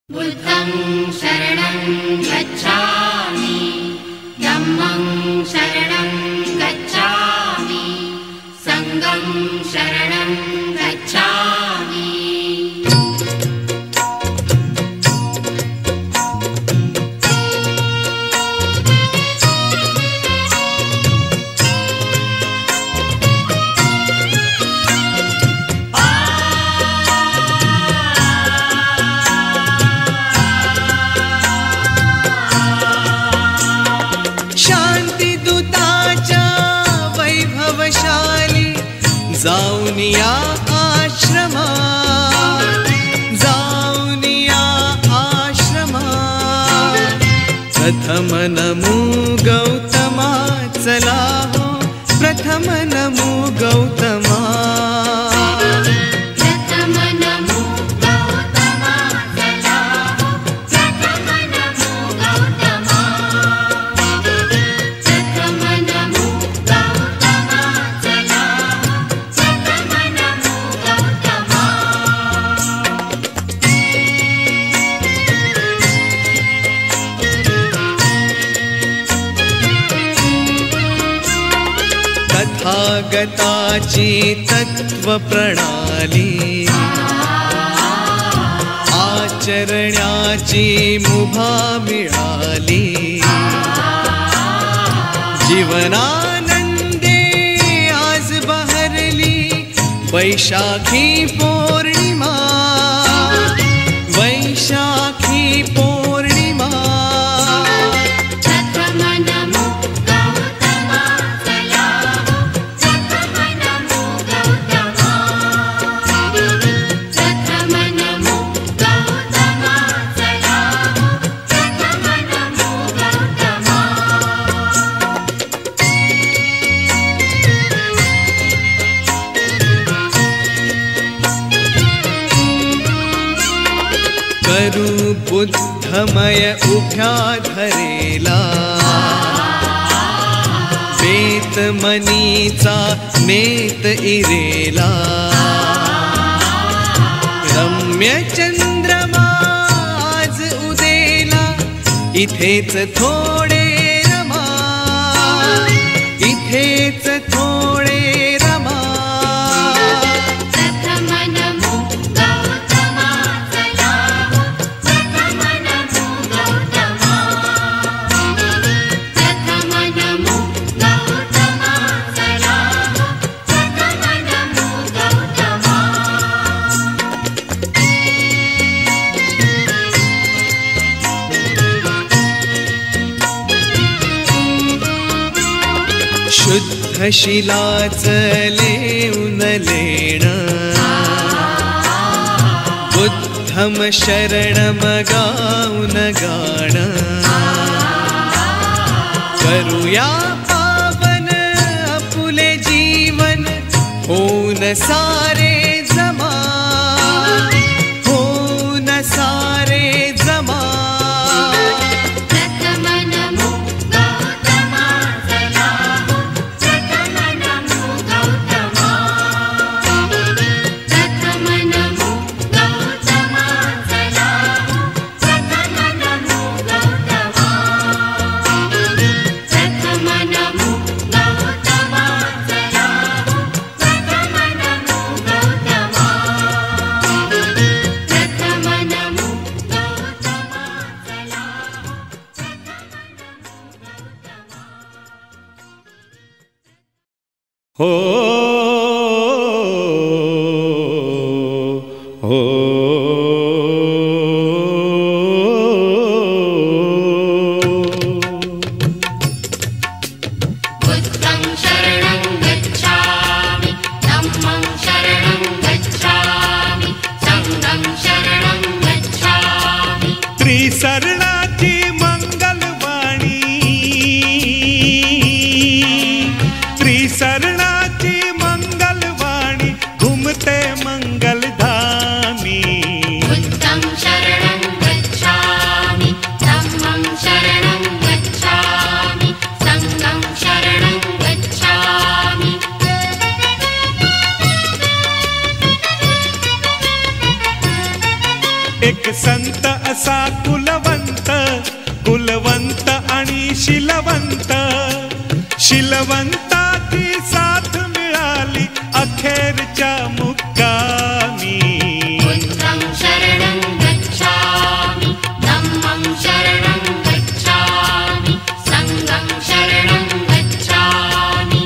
बुद्धं शरणं गच्छामि, धम्मं शरणं गच्छामि, संघं शरणं गच्छामि। जाऊनिया आश्रमा, जाऊनिया आश्रमा, प्रथम नमो गौतमा, चला हो प्रथम नमो गौतमा। तथागताची तत्व प्रणाली, आचरण्याची मुभा मिळाली। जीवनानंदे आज बहरली वैशाखी पौर्णिमा, वैशाखी पौर्णिमा। करू बुद्धमय उभ्या धरेला, बेतमनीचा नेत इरेला। रम्य चंद्रमा आज उदेला, इथेच थोडे रमा, इथेच थोडे रमा। शुद्ध शिलाच लेऊन लेणं, बुद्धम शरणम गाऊन गाणं। करूया पावन आपुले जीवन, होऊन सारे जमा, होऊन सारे जमा। हो हो बुद्धं शरणं गच्छामि, धम्मं शरणं गच्छामि, संघं शरणं गच्छामि। त्रिशरणाची मंगलवाणी, त्रिशरणाची मंगलवाणी, घुमते मंगलधामी। बुद्धं शरणं गच्छामि, धम्मं शरणं गच्छामि, संघं शरणं गच्छामि। एक संत तसा कुलवंत, कुलवंत आणि शीलवंत, शीलवंताची साथ मिळाली अखेरच्या मुक्कामी. बुद्धं शरणं गच्छामि, धम्मं शरणं गच्छामि, संघं शरणं गच्छामि.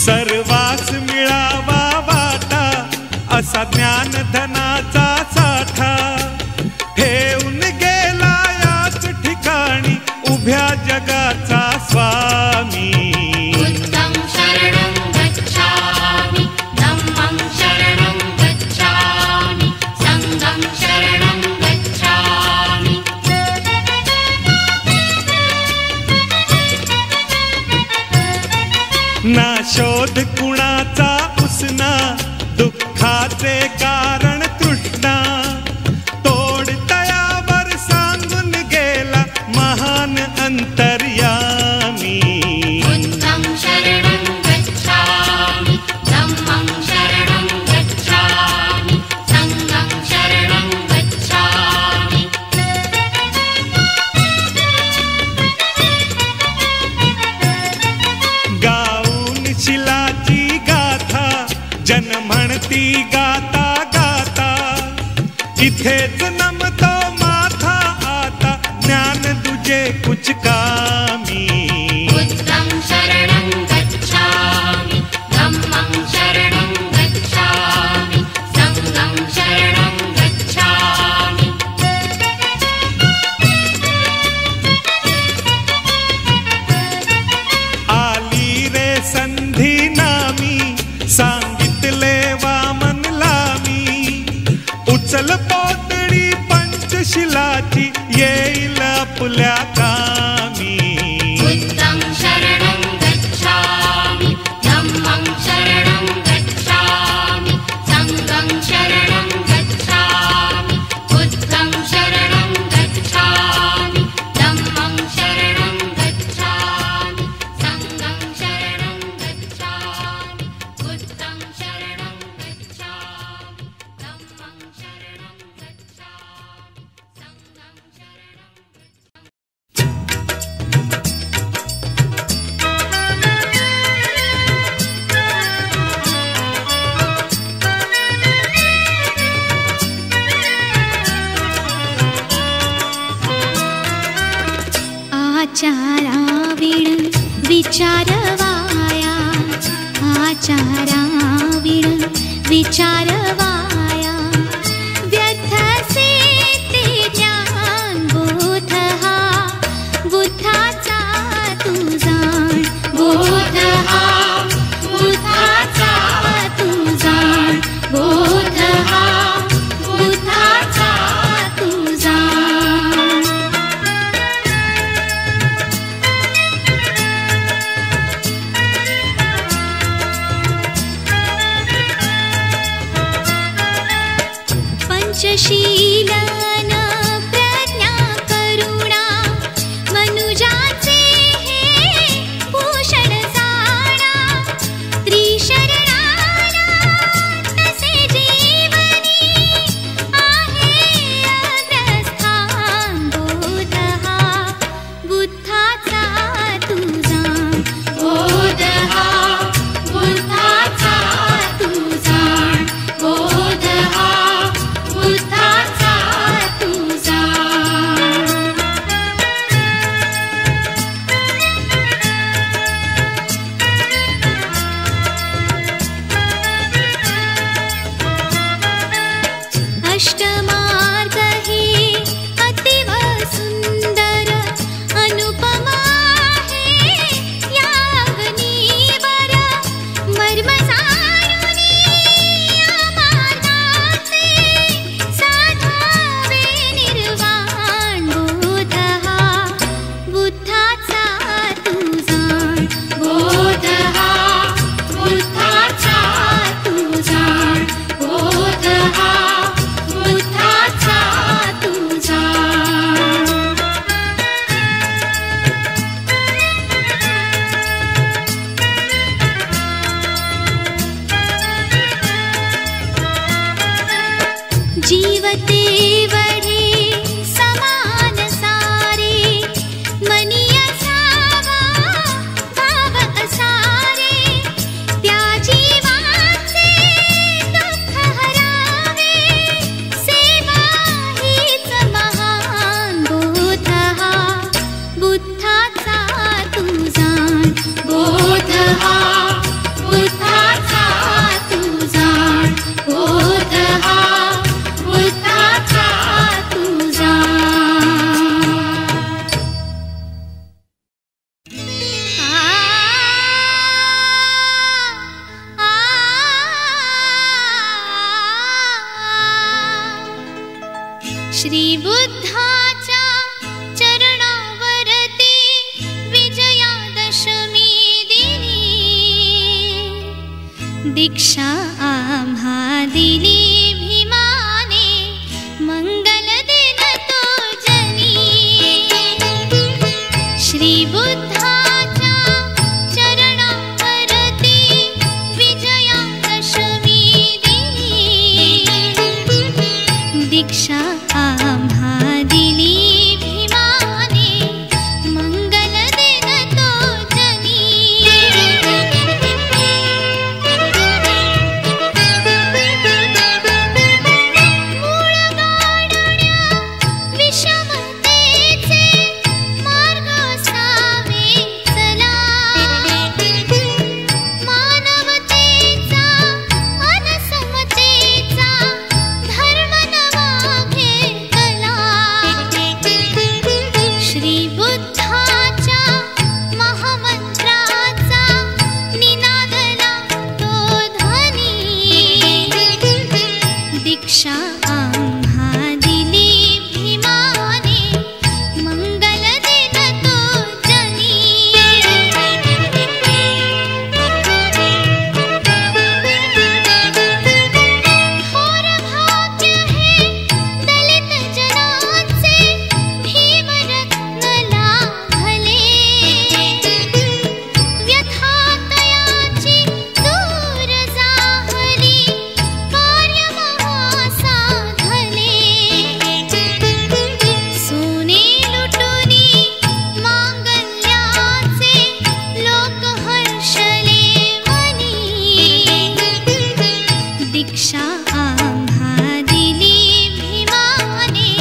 सर्वास मिळावा वाटा असा ज्ञानधनाचा साठा, ठेवून गेला याच ठिकाणी उभ्या जगाचा स्वामी. बुद्धं शरणं गच्छामि, धम्मं शरणं गच्छामि, संघं शरणं गच्छामि. ना शोध कुणाचा उसना, दुःखाचे कारण तृष्णा, तोड तयावर सांगून गेला महान अंतर्यामी. बुद्धं शरणं गच्छामि, धम्मं शरणं गच्छामि, संघं शरणं गच्छामि. गाऊन शिलाची गाथा जन म्हणती गाता गाता, इथेच नमतो माथा आता ज्ञान तुझे कुछ कामी. बुद्धं शरणं गच्छामि, धम्मं शरणं गच्छामि, संघं शरणं गच्छामि. आली रे संधी नामी, सांगितले वामनला मी, उचल पोतडी पंचशिलाची येईल आपल्या कामी. बुद्धं शरणं गच्छामि, धम्मं शरणं गच्छामि, संघं शरणं गच्छामि. बुद्धं शरणं गच्छामि, धम्मं शरणं गच्छामि, संघं शरणं गच्छामि. बुद्धं शरणं गच्छामि, धम्मं शरणं गच्छामि, संघं शरणं गच्छामि. आचाराविण विचारवाया, आचाराविण विचारवाया, व्यर्थसे ते ज्ञान बोध हा, बुद्धाचा तू जाण, बोध हा, बुद्धाचा तू जाण, बोध हा, बुद्धाचा तू जाण. पंचशीलन प्रज्ञा करुणा, मनुजाचे हे भूषण जाणा, त्रिशरणाना तसे जीवनी आहे अग्रस्थान. बोध हा, बुद्धाचा तू जाण, बोध हा, बुद्धाचा तू जाण, बोध हा, बुद्धाचा तू जाण. अष्टमार्ग हे अतीव सुंदर, अनुपमा हे या अग्नीवर, मर्म जाणुनी या मार्गाचे, साधावे निर्वाण. बोध हा, बुद्धाचा तू जाण, बोध हा, बुद्धाचा तू जाण, बोध हा, बुद्धाचा जीवते वढे समान सारे मनी असावा भाव असारे त्या जीवाचे दुःख हरावे सेवा हीच महान बोध हा बुद्धाचा तू जाण बोध हा बुद्धाचा तू जाण बोध हा बुद्धाचा तू जाण श्री बुद्धाच्या चरणावरती विजयादशमी दिनी दीक्षा आम्हा दिली भीमाने मंगल दिन तो जनी श्री बुद्धाच्या चरणावरती विजयादशमी दिनी दीक्षा आम्हा दिली भीमाने मंगल दिन तो जनी मूळ गाडण्या विषमतेचे मार्ग सावे चला मानवतेचा अनसमतेचा धर्म नवा घेतला श्री बुद्धाच्या महामंत्राचा निनादला तो ध्वनी दीक्षा आम्हा दिली भीमाने मंगल दिन तो जनी थोर भाग्य हे दलित जनांचे भीमरत्न लाभले व्यथातयाची दूर जाहली कार्य महासाधले सोने लुटुनी मांगल्याचे लोक हर्षले मनी दीक्षा आम्हा दिली भीमाने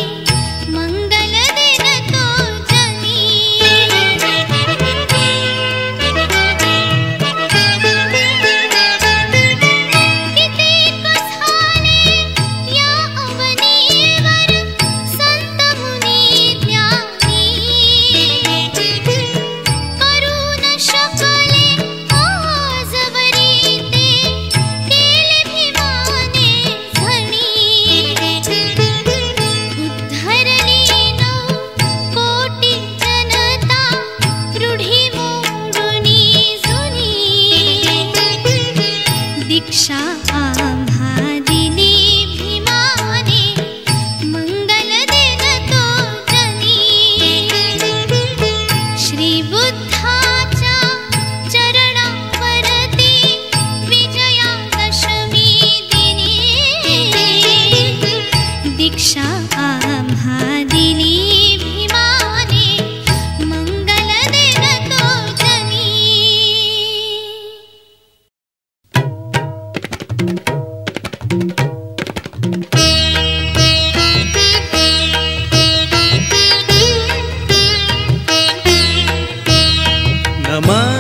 मंगल दिन तो जनी कितीक झाले या अवनीवर संत मुनी ज्ञानी करू न शकले आजवरी ते केले भीमाने झणी उद्धरली 9 कोटी जनता रूढी मोडुनी जुनी दीक्षा आम्हा दिली भीमाने मंगल दिन तो जनी श्री बुद्धाच्या चरणावरती विजयादशमी दिनी दीक्षा आम्हा दिली भीमाने मंगल दिन तो जनी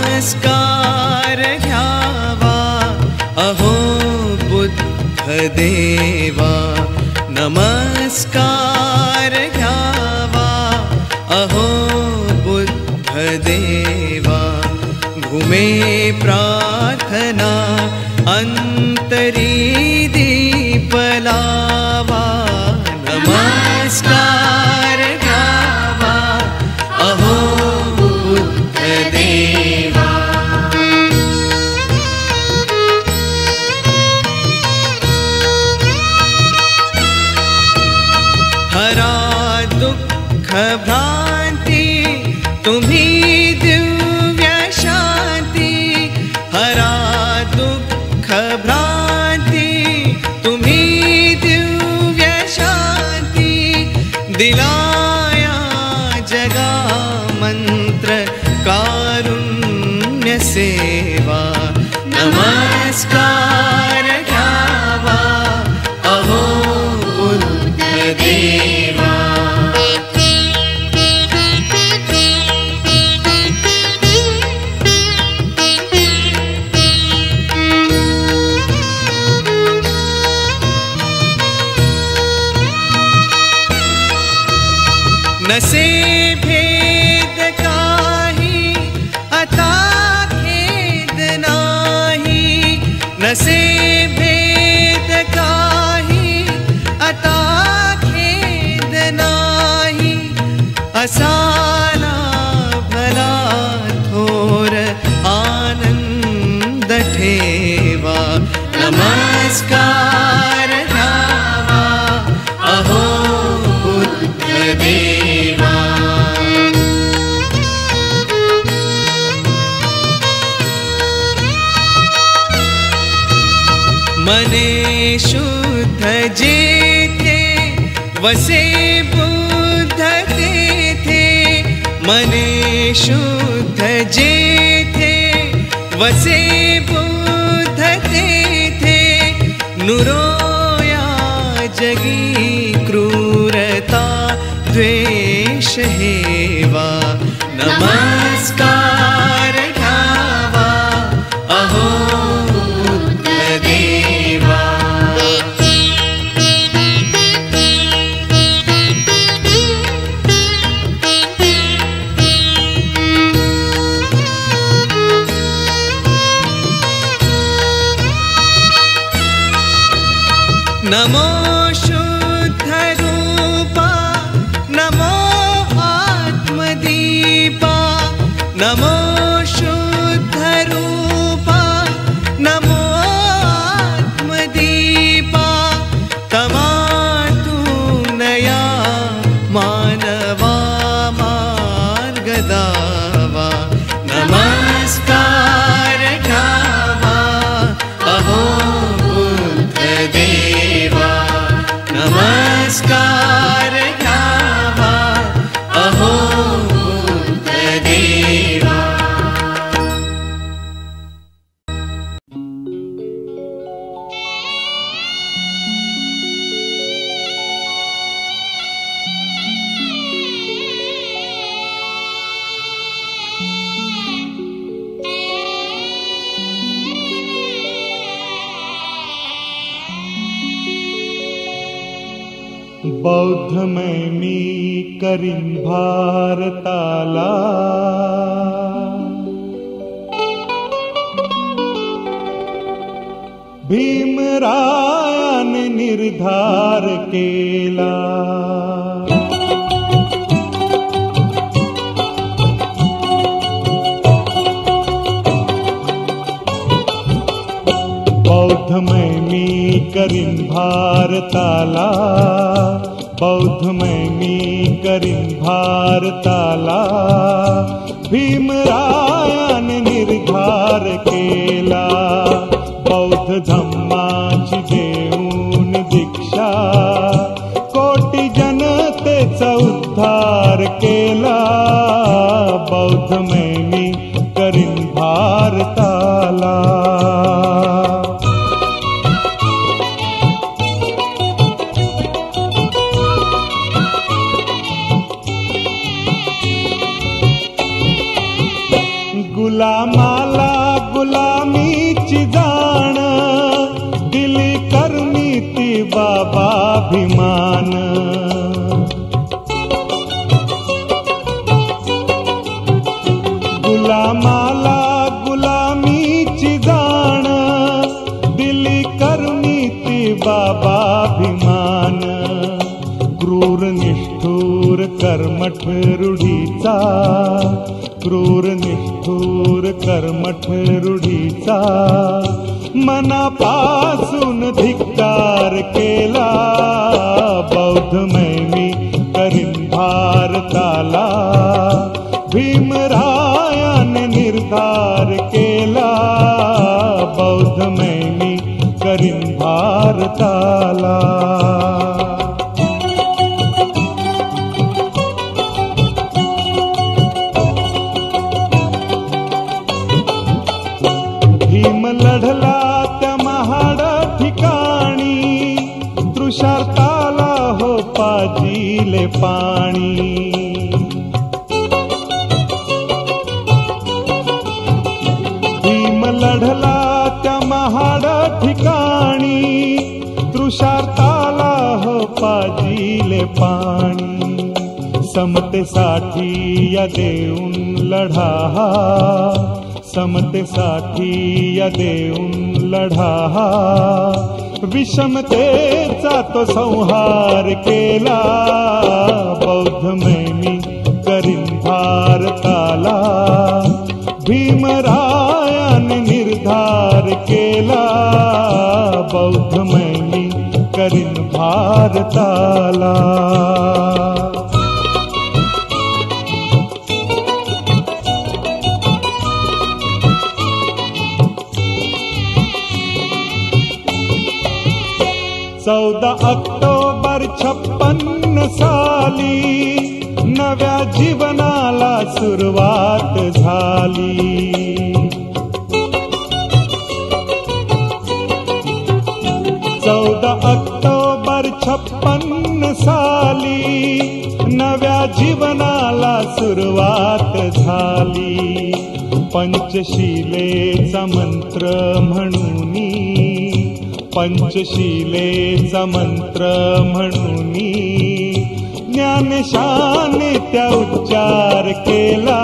नमस्कार घ्यावा अहो बुद्ध देवा नमस्कार घ्यावा अहो बुद्ध देवा घुमे प्रार्थना अंतरी दीप लावा नमस्कार घ्यावा अहो बुद्ध देवा हरा दुःख भ्रांती तुम्ही दिव्य शांती हरा दुःख भ्रांती तुम्ही दिव्य शांती नसे भेद काही आता खेद नाही, नसे भेद काही आता खेद नाही, असाला भला थोर आनंद ठेवा, नमस्कार घ्यावा अहो बुद्ध देवा. मने शुद्ध जेथे वसे बुद्ध तेथे, मने शुद्ध जेथे वसे बुद्ध तेथे, नुरोया जगी क्रूरता द्वेष हेवा, नमस्कार घ्यावा अहो बुद्ध देवा. नमो शुद्ध रूपा, नमो आत्मदीपा, नमो शुद्ध रूपा, नमो आत्मदीपा, तमातून नया मानवा मार्गदावा, नमस्कार घ्यावा अहो बुद्ध देवा, नमस्कार घ्यावा अहो बुद्ध देवा. बौद्धमय मी करीन भारताला, भीमरायाने निर्धार केला. बौद्धमय मी करीन भारताला, बौद्धमय मी करीन भारताला, भीमरायाने निर्धार केला. बौद्ध धम्माची देऊन दीक्षा, कोटी जनतेचा उद्धार केला. बौद्धमय मी करीन भारताला. गुलामाला गुलामीची जाण, दिली करणी ती बाबाभिमान. गुलामाला गुलामीची जाण, दिली करणी ती बाबाभिमान. क्रूर निष्ठूर कर्मठ रूढीचा, क्रूर निष्ठूर कर्मठ रूढीचा, मनापासून धिक्कार केला. बौद्धमय मी करीन भारताला, भीमरायाने निर्धार केला. बौद्धमय मी करीन भारताला. भीम लढला त्या महाड ठिकाणी, तृषार्ताला हो पाजीले पाणी. भीम लढला त्या महाड ठिकाणी, तृषार्ताला हो पाजीले पाणी. समतेसाठी या देऊन लढा, समतेसाठी या देऊन लढा, विषमतेचा तो संहार केला, बौद्धमैनी करीन भारताला, भीमरायाने निर्धार केला, बौद्धमैनी करीन भारताला. चौदा ऑक्टोबर 56 साली नव्या जीवनाला सुरुवात झाली. 14 ऑक्टोबर 56 साली नव्या जीवनाला सुरुवात झाली. पंचशिलेचा मंत्र म्हणूनी, पंचशिलेचा मंत्र म्हणूनी ज्ञानशाने त्या उच्चार केला,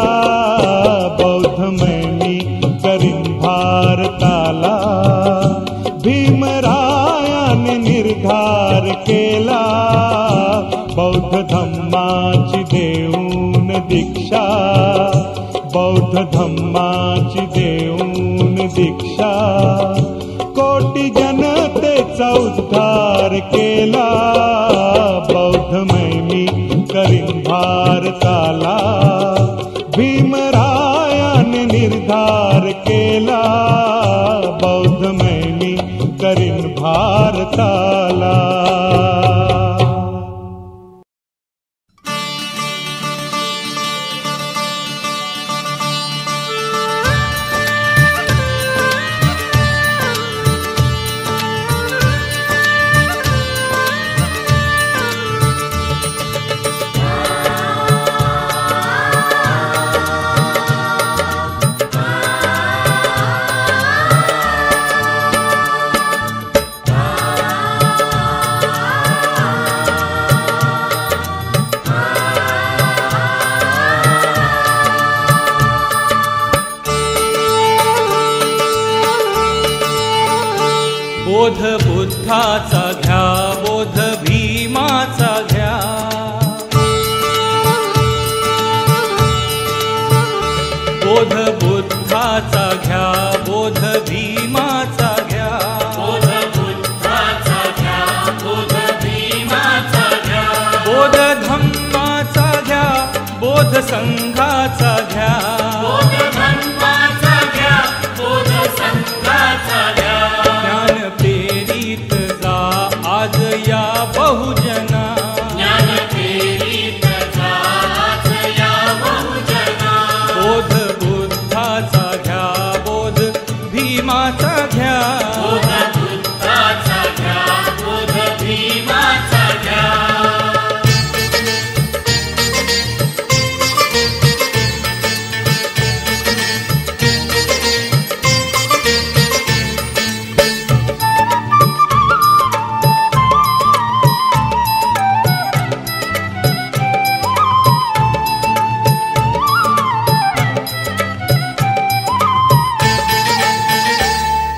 बौद्धमैनी करीन भारताला, भीमरायाने निर्धार केला, बौद्ध धम्माची देऊन दीक्षा, बौद्ध धम्माची देऊन दीक्षा, कोटी जनतेचा उद्धार केला, बौद्धमैनी करीन भारताला, भीमरायाने निर्धार केला, बौद्धमैनी करीन भारताला. बोध बुद्धाचा घ्या, बोध भीमाचा घ्या, बोध बुद्धाचा घ्या, बोध भीमाचा घ्या, बोध बुद्धाचा घ्या, बोध भीमाचा घ्या, बोध धम्माचा घ्या, बोध संघाचा घ्या, बोध धम्माचा घ्या, बोध संघाचा घ्या. आज या बहुजना, ज्ञान प्रेरित आज या बहुजना, बोध बुद्धाचा घ्या, बोध भीमाचा घ्या, बोध बुद्धाचा घ्या, बोध भीमाचा घ्या.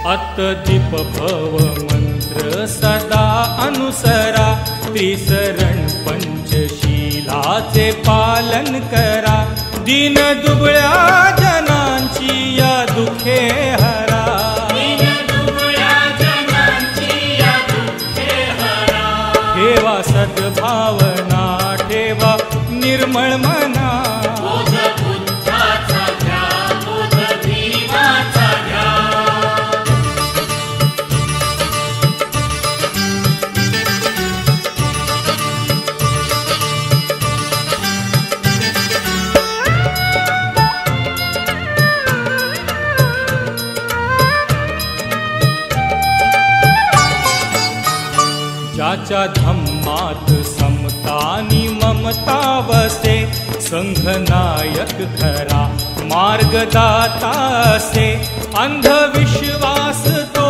अतदीप भव मंत्र सदा अनुसरा, त्रिसरण पंचशीलाचे पालन करा, दीन दुबळ्या जनांची या दुखे हरा, दीन दुबळ्या जनांची या दुखे हरा. ठेवा सद्भावना, ठेवा निर्मळ मना, बोध बुद्धाचा घ्या, बोध भीमाचा घ्या. ज्याच्या धम्मात समतानी ममता वसे, संघनायक खरा मार्गदाता असे, अंधविश्वास तो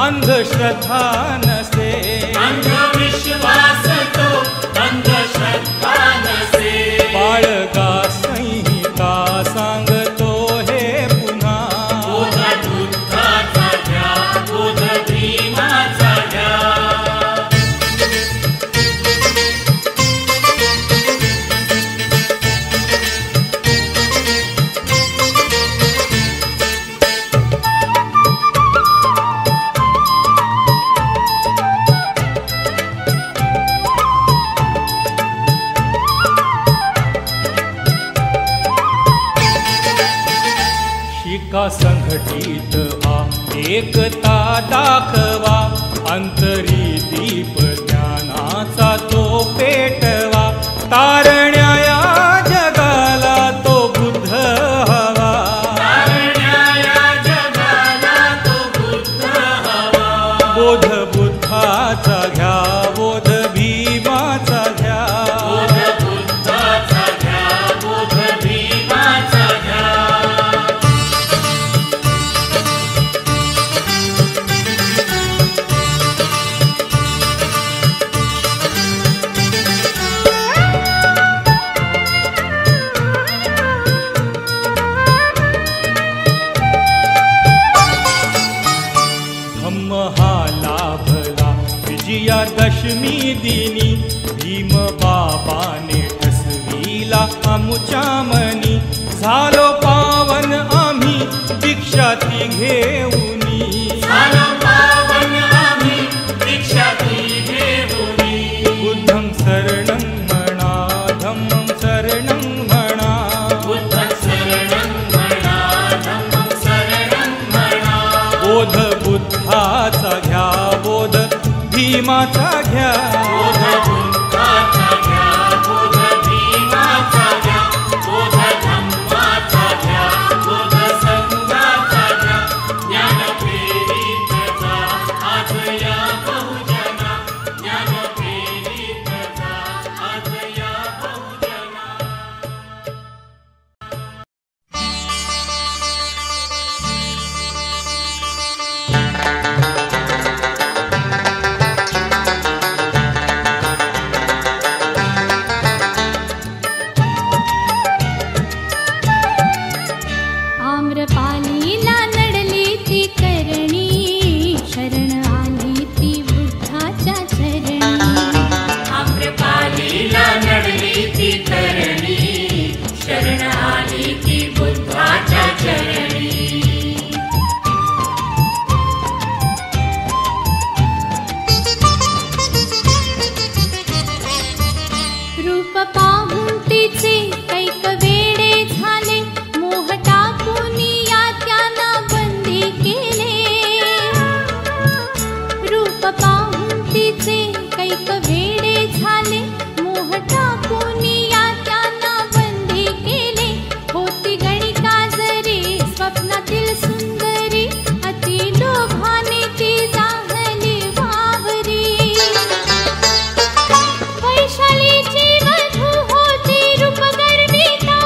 अंधश्रद्धा नसे, अंधविश्वास तो अंधश्रद्धा नसे. एका संघटित हा एकता दाखवा, अंतरी दीप ज्ञानाचा तो पेटवा, तारण्या या जगाला तो बुद्ध हवा, बोध बुद्धाचा घ्या, बोध भीमाचा घ्या, धम्म हा लाभला विजयादशमी दिनी, भीम बाबाने ठसविला आमुच्या मनी, झालो पावन आम्ही दीक्षा ती घेऊनी, बुद्धं शरणं म्हणा, धम्मं शरणं म्हणा, बोध बुद्धाचा घ्या, बोध भीमाचा घ्या, आम्रपालीला नडली ती करणी, शरण आली ती बुद्धाच्या चरणी, आम्रपालीला नडली ती करणी, शरण आली ती बुद्धाच्या चरणी. रूप पाहून तिचे कैक वेडे झाले, मोह टाकून या त्यांना बंदी केले, रूप पाहून तिचे कैक वेडे झाले, मोह टाकून या त्यांना बंदी केले, होती गणिका जरी स्वप्नातील सुंदरी, अति लोभाने ती जाहली वावरी, वैशालीची वधू होती रूपगर्विता,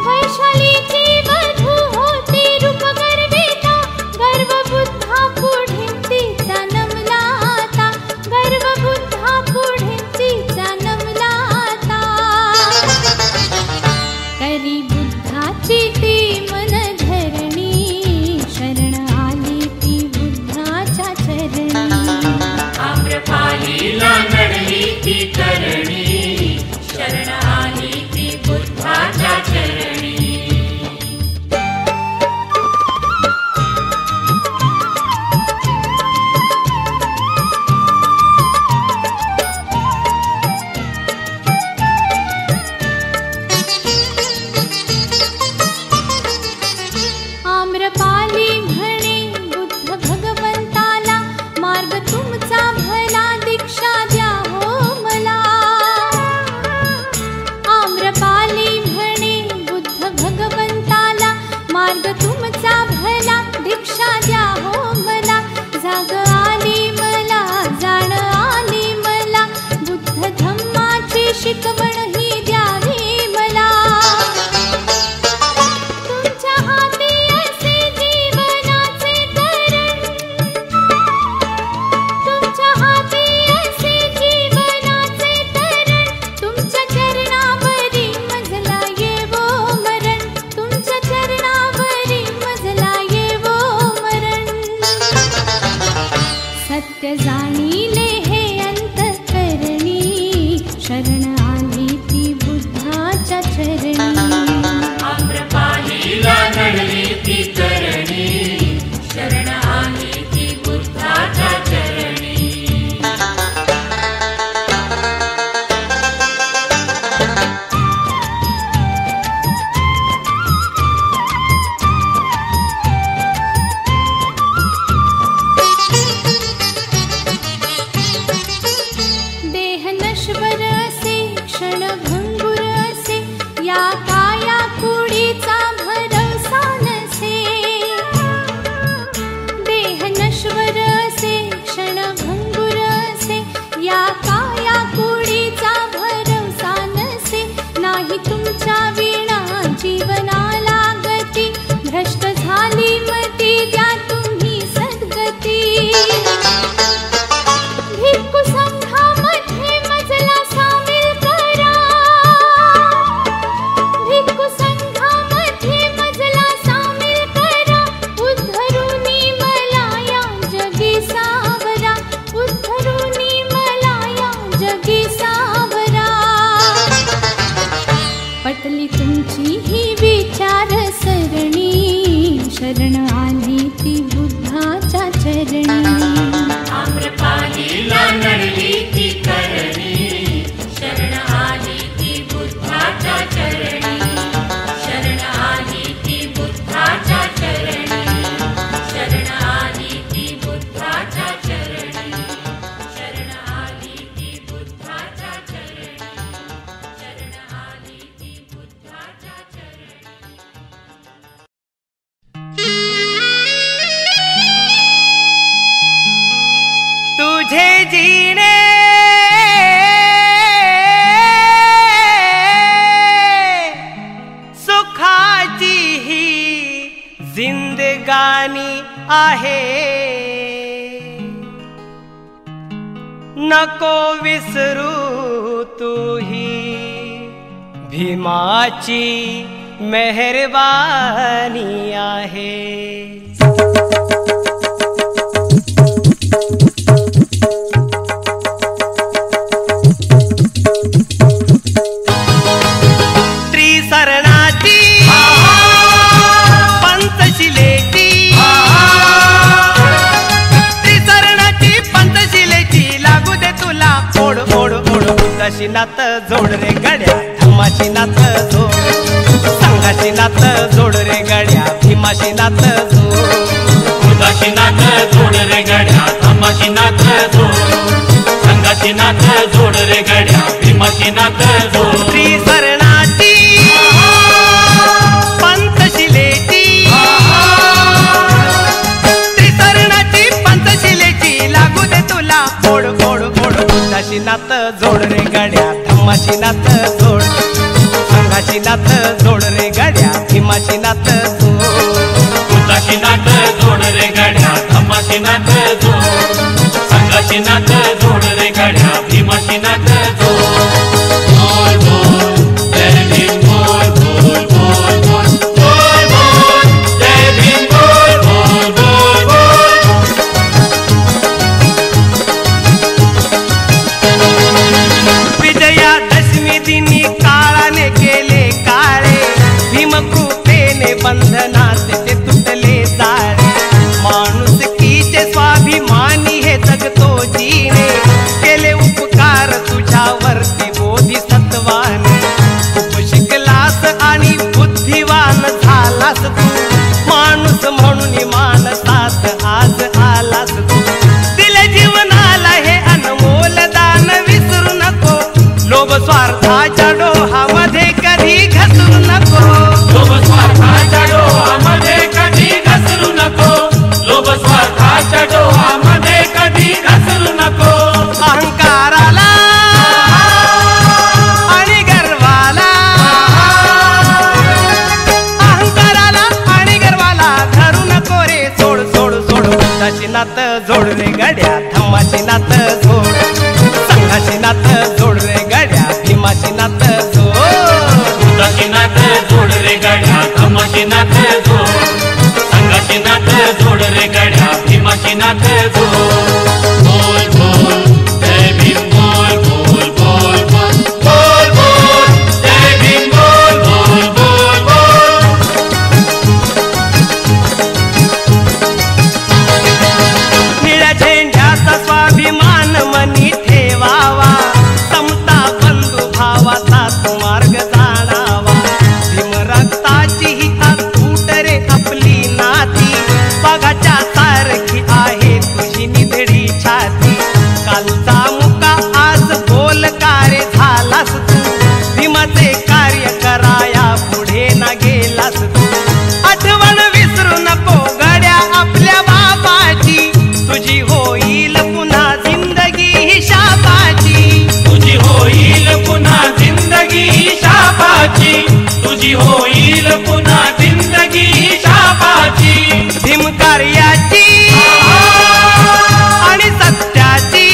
वैशालीची वधू होती रूपगर्विता, गर्व बुद्धा पुढे तिचा नमला आता, गर्व बुद्धा पुढे तिचा नमला आता, करी बुद्धाची ती मन धरणी, शरण आली ती बुद्धाच्या चरणी, आम्रपालीला नडली ती करणी, शरण आली ती बुद्धाच्या चरणी. आम्रपाली म्हणे बुद्ध भगवंताला, मार्ग तुमचा भला दीक्षा द्या हो मला, आम्रपाली म्हणे बुद्ध भगवंताला, मार्ग तुमचा भला दीक्षा द्या हो मला, जाग आली मला, जाण आली मला, बुद्ध धम्माची शिकवण ही द्यावी मला, तुमच्या हाती असे जीवनाचे तरण, तुमच्या हाती असे जीवनाचे तरण, तुमच्या चरणावरी मजला येवो मरण, तुमच्या चरणावरी मजला येवो मरण, सत्य जाणिले हे अंतःकरणी, शरण आली ती बुद्धाच्या चरणी, आम्रपालीला नडली ती करणी, शरण आली ती बुद्धाच्या चरणी. चरणी आम्रपालीला नडली ती करणी शरण आली ती बुद्धाच्या चरणी शरण आली ती बुद्धाच्या चरणी शरण आली ती बुद्धाच्या चरणी शरण आली ती बुद्धाच्या चरणी शरण आली ती बुद्धाच्या चरणी तुझे जीने सुखाची ही जिंदगानी आहे नको विसरू तूही भीमाची मेहरबानी आहे त्रिसरणाची पंचशिलेची त्रिसरणाची पंचशिलेची लागू दे तुला ओढ ओढ ओढ बुद्धाशी नात जोड रे गड्या धम्माशी नात जोड संघाशी नात जोड रे गड्या भीमाशी नात जोड बुद्धाशी नाथ जोड रे गड्या धम्माशी नाथ जोड संघाशी नाथ जोड रे गड्या भीमाशी नाथ जोड त्रिसरणाची पंचशिलेची त्रिसरणाची पंचशिलेची लागू दे तुला ओढ ओढ ओढ बुद्धाशी नात जोड रे गड्या धम्माशी नात जोड संघाशी नात जोड रे गड्या भीमाशी नात जोड बुद्धाशी नाथ जोड रे गड्या धम्माशी नाथ जोड संघाशी नाथ जोड रे गड्या भीमाशी नाथ जोड बोल बोल जय भीम बोल बोल बोल बोल बोल बोल जय भीम बोल बोल बोल बोल विजयादशमी दिनी काळाने केले काळे भीमकृपेने बंधनाचे ते तुटले जाळे माणुसकीचे स्वाभिमानी हे जगतो जीने केले उपकार तुझ्यावरती बोधिसत्वाने खूप शिकलास आणि बुद्धिवान झालास तू माणूस म्हणून मानसात आज आलास तू दिले जीवनाला हे अनमोल दान विसरू नको लोभ स्वार्थाच्या डोहामध्ये कधी घसरू नको लोभ स्वार्थाच्या डोहामध्ये कधी घसरू नको लोभ स्वार्थाच्या डोहामध्ये कधी घसरू नको अहंकाराला आणि गर्वाला अहंकाराला आणि गर्वाला धरू नको रे सोड सोड सोड बुद्धाशी नात जोड रे गड्या धम्माशी नात जोड संघाशी नात जोड रे गड्या भीमाशी नात जोड बुद्धाशी नाथ जोड रे गड्या धम्माशी नाथ जोड संघाशी नाथ जोड रे गड्या भीमाशी नाथ जोड बोल बोल जय भीम बोल बोल बोल बोल बोल बोल जय भीम बोल बोल बोल बोल निळ्या झेंड्याचा स्वाभिमान मनी ठेवावा समता बंधू भावाचा तो मार्ग जाणावा भीम रक्ताची ही अतूट रे आपली नाती बघाच्या सारखी आहे तुझी निधडी छाती कालचा मुका आज बोल कार्य झालास तू भीमाचे कार्य कराया पुढे ना गेलास तू आठवण विसरू नको गड्या आपल्या बाबाची तुझी होईल पुन्हा जिंदगी ही शाबाची तुझी होईल पुन्हा जिंदगी शाबाची तुझी होईल पुन्हा जिंदगी शाबाची भीम कार्याची आणि सत्याची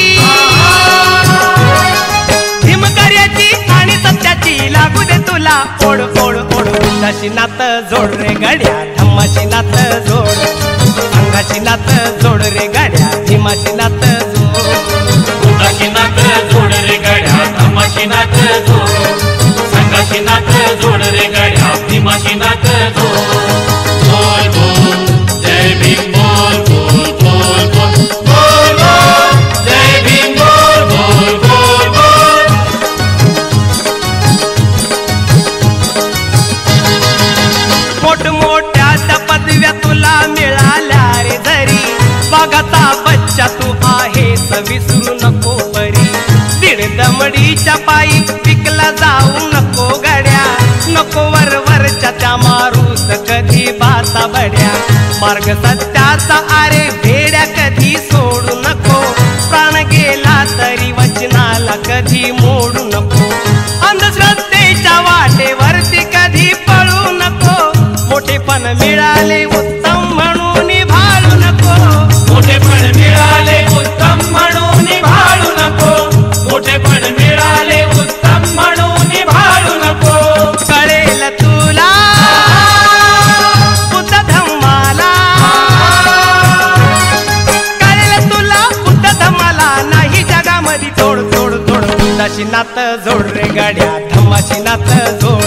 भीम कार्याची आणि सत्याची लागू दे तुला ओढ ओढ ओढ बुद्धाशी नात जोड रे गड्या धम्माशी नात जोड संघाशी नात जोड रे गड्या भीमाशी नात जोड बुद्धाशी नाथ जोड रे गड्या धम्माशी नाथ जोड संघाशी नाथ जोड रे गड्या भीमाशी नाथ जोड बोल बोल जय भीम बोल बोल बोल बोल बच्चा तू आहेस विसरू नको परी. दीड दमडीच्या पायी पिकला जाऊ नको गड्या. नको वरवरच्या त्या मारूस कधी बाता बड्या. मार्ग सत्याचा आरे भेड्या कधी सोडू नको. प्राण गेला तरी वचनाला कधी मोडू नको. अंधश्रद्धेच्या वाटेवरती कधी पळू नको. मोठेपण मिळाले उत्तम म्हणून भाळू नको. मोठेपण मिळाले उत्तम म्हणून भाळू नको. मोठेपण मिळाले उत्तम म्हणून भाळू नको. कळेल तुला बुद्ध धम्माला. कळेल तुला बुद्ध धम्माला. नाही जगामध्ये तोड तोड तोड. बुद्धाशी नात जोड रे गाड्या धम्माशी नात जोड.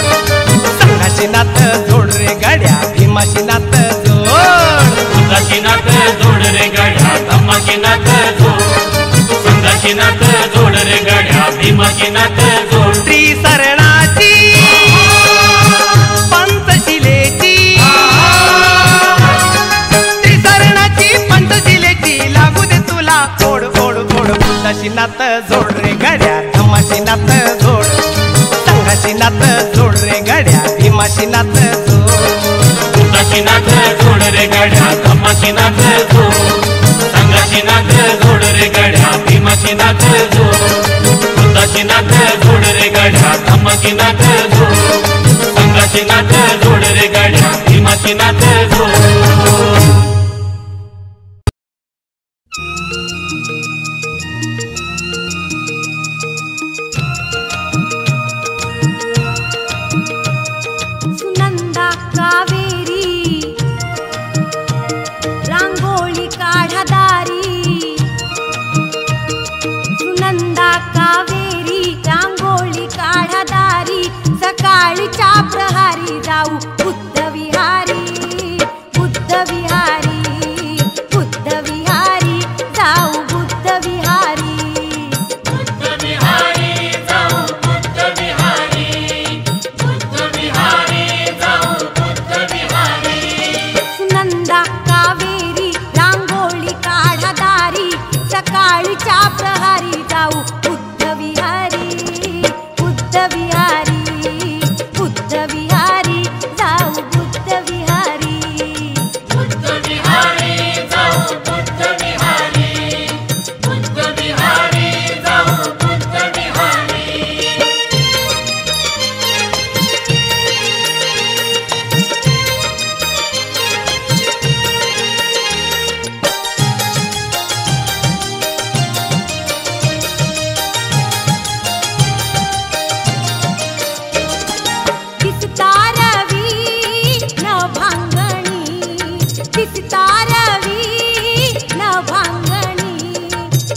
संघाशी नात जोड रे गाड्या भीमाशी नात जोड. बुद्धाशी नात जोड रे गाड्या धम्माशी नात जोड. संघाशी नात जोड रे गाड्या भीमाशी नात जोड. त्रिसरणाची पंचशिलेची. त्रिसरणाची पंचशिलेची लागू दे तुला ओढ ओढ ओढ. बुद्धाशी नात जोड रे गाड्या धम्माशी नात जोड. संघाशी नात जोड रे गाड्या भीमाशी नात जोड. बुद्धाशी नात जोड रे गाड्या धम्माशी नात जोड. संघाशी नात जोड रे गाड्या भीमाशी नात जोड. बुद्धाशी नात जोड रे गाड्या धम्माशी नात जोड. संघाशी नात जोड रे गाड्या भीमाशी नात जोड. सुनंदा कावेरी रांगोळी काढा दारी. सुनंदा कावेरी रांगोळी काढा दारी. सकाळच्या प्रहारी जाऊ बुद्ध विहारी. बुद्ध विहारी बुद्ध विहारी जाऊ बुद्ध विहारी. बुद्ध विहारी जाऊ बुद्ध विहारी. बुद्ध विहारी जाऊ बुद्ध विहारी. सुनंदा कावेरी रांगोळी काढा दारी. सकाळच्या प्रहारी जाऊ बुद्ध विहारी. बुद्ध विहारी बुद्ध विहारी जाऊ बुद्ध विहारी. बुद्ध विहारी जाऊ बुद्ध विहारी. बुद्ध विहारी जाऊ बुद्ध विहारी. दिसता रवी न भांगणी. दिसता रवी न भांगणी.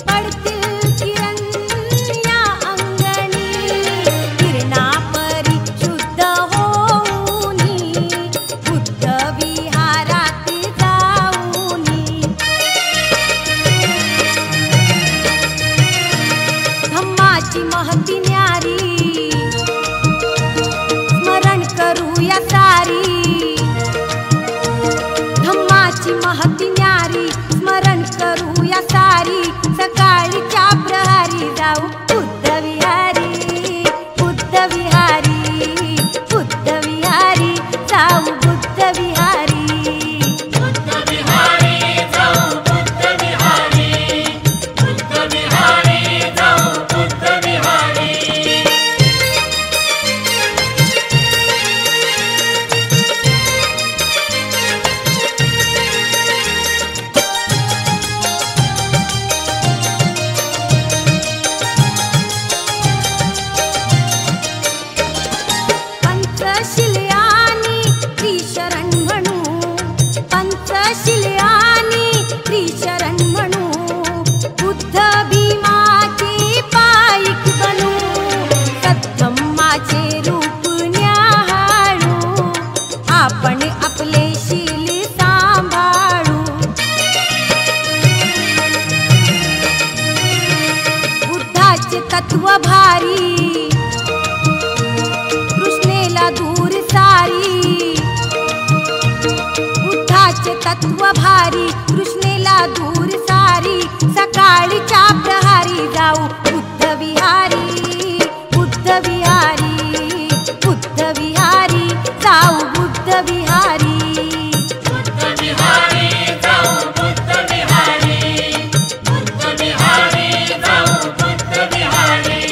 पडतील किरण या अंगणी. किरणा परी शुद्ध होऊनी. बुद्ध विहारात जाऊनी. धम्माची महती न्यारी. स्मरण करूया सारी. धम्माची महती न्यारी. स्मरण करूया सारी. सकाळच्या प्रहारी जाऊ बुद्ध विहारी. बुद्ध विहारी बुद्ध विहारी जाऊ बुद्ध विहारी. बुद्ध विहारी जाऊ बुद्ध विहारी. बुद्ध विहारी जाऊ बुद्ध विहारी. पंचशिल्यानी त्रिशरण म्हणू. पंचशिल्यानी त्रिशरण म्हणू. बुद्ध भीमाची पाईक बनू. सद्धम्माचे रूप न्याहाळू. आपण आपले शील सांभाळू. बुद्धाचे तत्व भारी. कृष्णेला दूर सारी. बुद्धाचे धर्माचे तत्व भारी, कृष्णेला दूर सारी, सकाळीच्या प्रहारी जाऊ बुद्ध विहारी, बुद्ध विहारी, बुद्ध विहारी, जाऊ बुद्ध विहारी, बुद्ध विहारी जाऊ बुद्ध विहारी, बुद्ध विहारी जाऊ बुद्ध विहारी.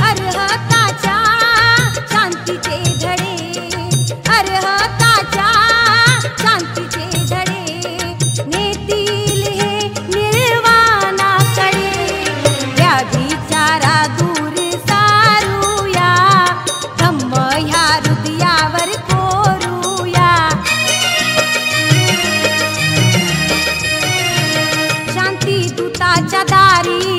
अर्हताच्या शांतीचे धडे, अर्हताच्या शांतीचे धडे, नेतील हे निर्वाणाकडे, व्याधिचारा दूर सारूया, धम्म ह्या हृदयावर कोरूया, शांती दूताच्या दारी